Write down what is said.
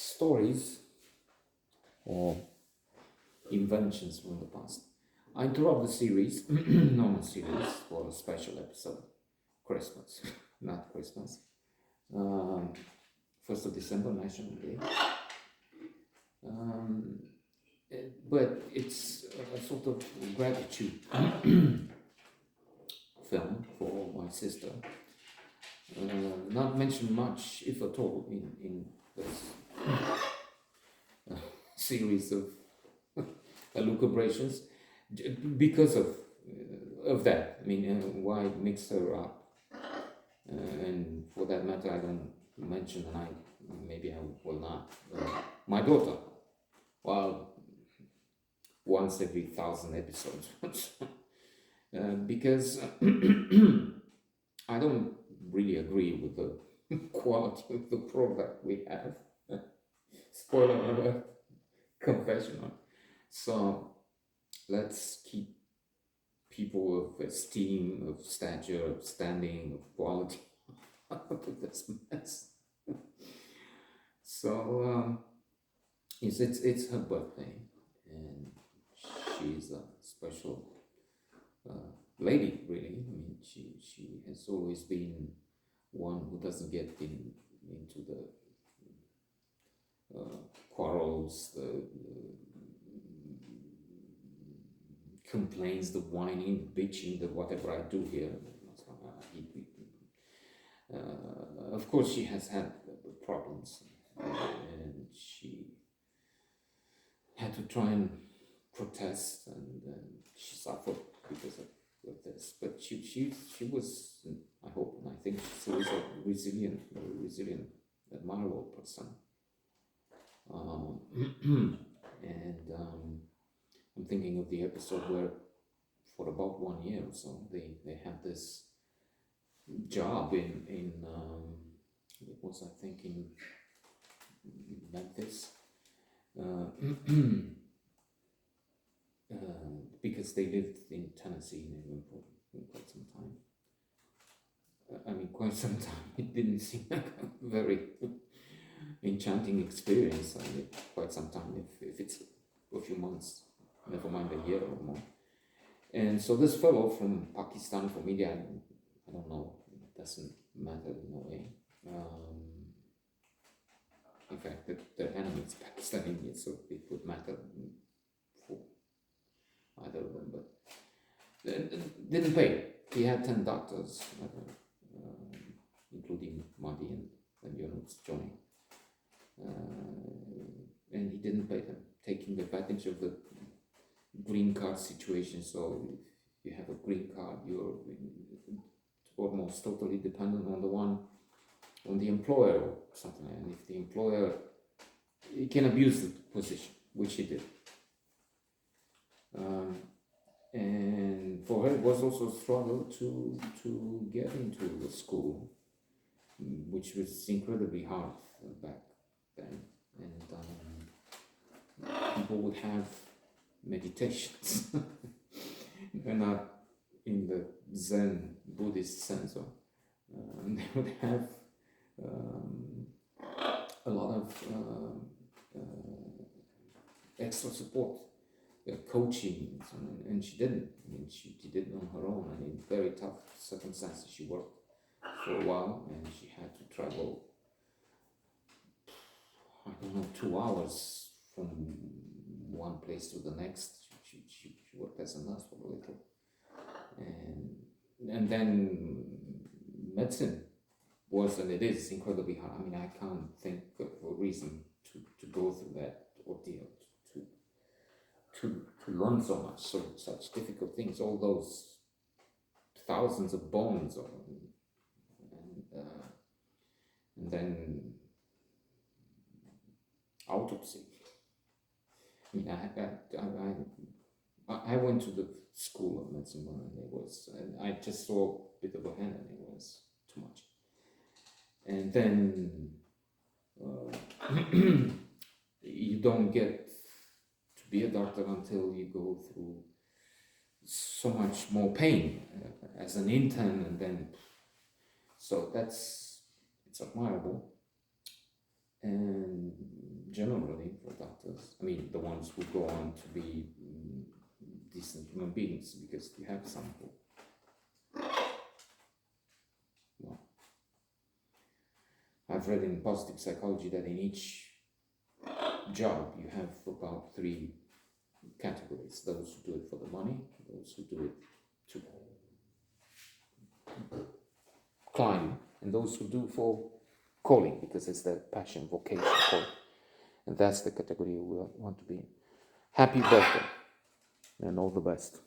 stories or inventions from the past. I interrupt the series, normal series, for a special episode, Christmas, not Christmas. 1st of December, National Day. But it's a sort of gratitude film for my sister. Not mentioned much, if at all, in this series of lucubrations, because of that. I mean, why mix her up? And for that matter, I don't mention, and maybe I will not. My daughter, well, once every 1,000 episodes, because I don't really agree with the quality of the product we have. Spoiler alert, confessional. So let's keep people of esteem, of stature, of standing, of quality out of this mess. So it's her birthday, and she's a special lady, really. I mean, she has always been one who doesn't get into the quarrels, the complaints, the whining, the bitching, the whatever I do here. Of course, she has had problems, and she had to try and protest, and she suffered because of this. But she was, I hope, and I think she was a very resilient, admirable person. And I'm thinking of the episode where, for about 1 year or so, they had this job in it was, I think, in Memphis, because they lived in Tennessee in England for quite some time. I mean, quite some time. It didn't seem like a very enchanting experience. I mean, quite some time, if it's a few months, never mind a year or more. And so this fellow from Pakistan, from India, I don't know, it doesn't matter in a way. In fact, the enemy is Pakistan, India, so it would matter for either of them, but didn't pay. He had 10 doctors, including Madi and Yunus joining. And he didn't pay them, taking advantage of the green card situation. So if you have a green card, you're almost totally dependent on the employer or something. And if the employer, he can abuse the position, which he did. And for her, it was also a struggle to get into the school, which was incredibly hard back then. And people would have meditations. They're not in the Zen Buddhist sense, they would have a lot of extra support, coaching, and she didn't. I mean, she did it on her own, and in very tough circumstances. She worked for a while, and she had to travel, I don't know, 2 hours from one place to the next. She worked as a nurse for a little, and then medicine was, and it is, incredibly hard. I mean, I can't think of a reason to go through that ordeal, to learn so much, such difficult things, all those thousands of bones, and then autopsy. I mean, I went to the school of medicine, and I just saw a bit of a hand, and it was too much. And then you don't get to be a doctor until you go through so much more pain as an intern, and then so it's admirable. And generally for doctors. I mean, the ones who go on to be decent human beings, because you have some who, well, I've read in positive psychology that in each job you have about 3 categories: those who do it for the money, those who do it to climb, and those who do for calling, because it's their passion, vocation, calling. And that's the category we want to be in. Happy birthday and all the best.